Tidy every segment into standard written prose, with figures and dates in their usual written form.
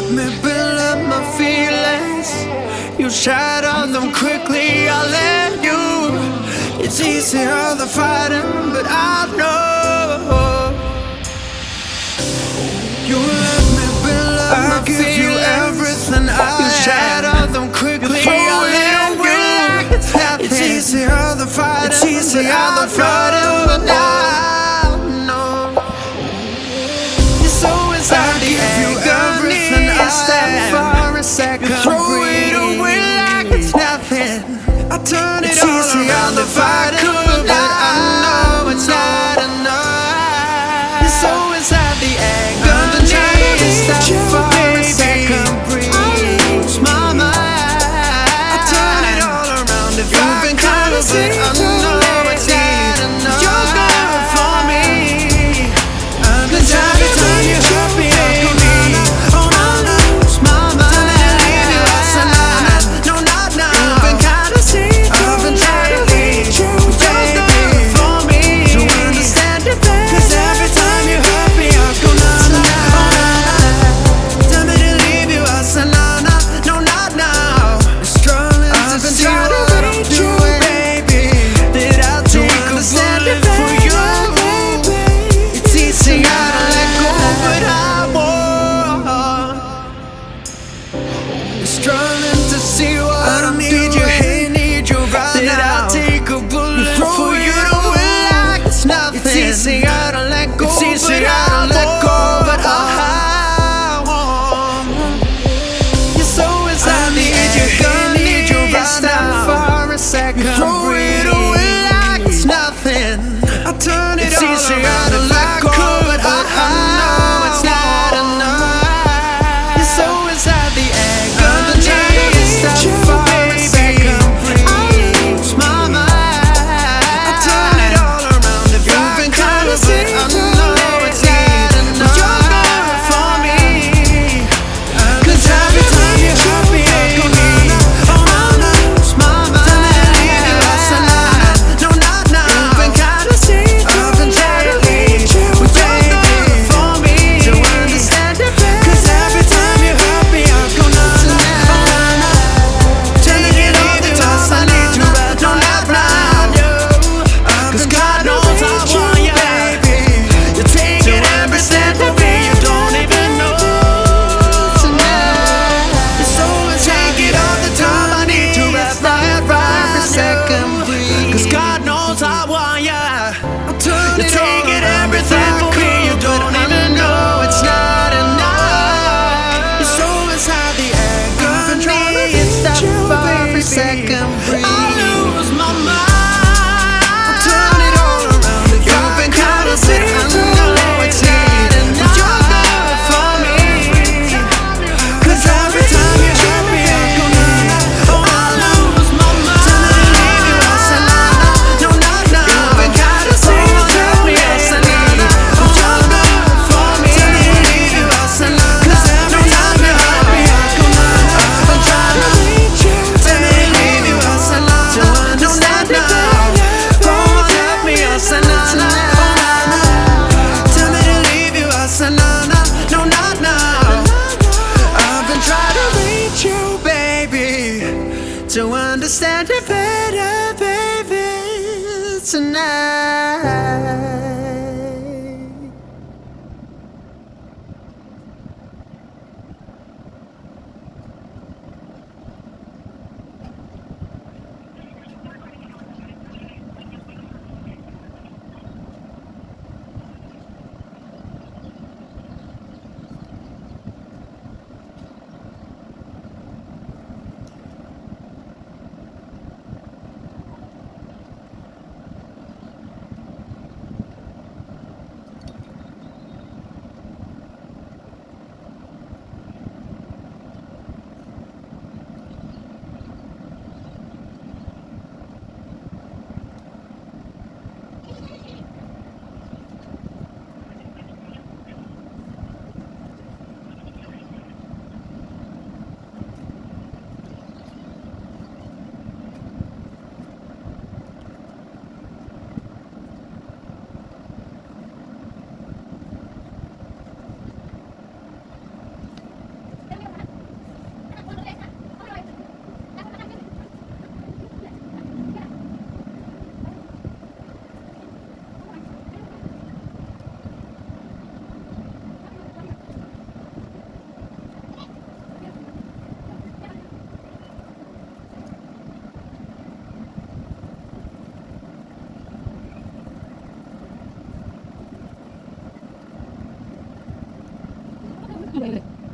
let me build up my feelings. You shatter them quickly, I let you. It's easier the fighting, but I know you let me build up my feelings. I give you everything I have. You shatter them quickly, I let you. It's easier the fighting, it's easier the fighting, but I know you're so inside the agony. Stand for a second, you throw it away like it's nothing. I turn it all around if I could, but I know it's not enough. You're so inside the agony. Stand for a second, breathe. I lose my mind. I turn it all around if I could, but I know it's not enough. You're good for me. Cause every time you hurt me,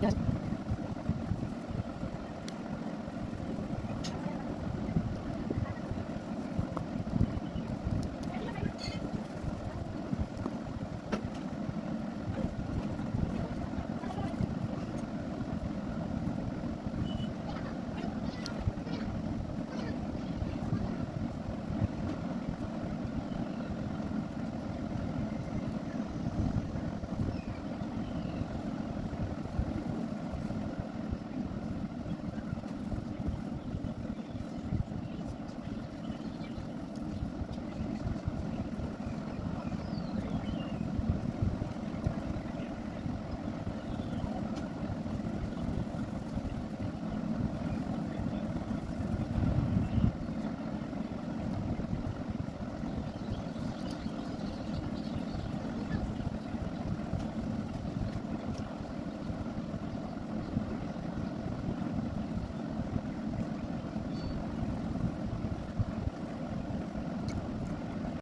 Yes.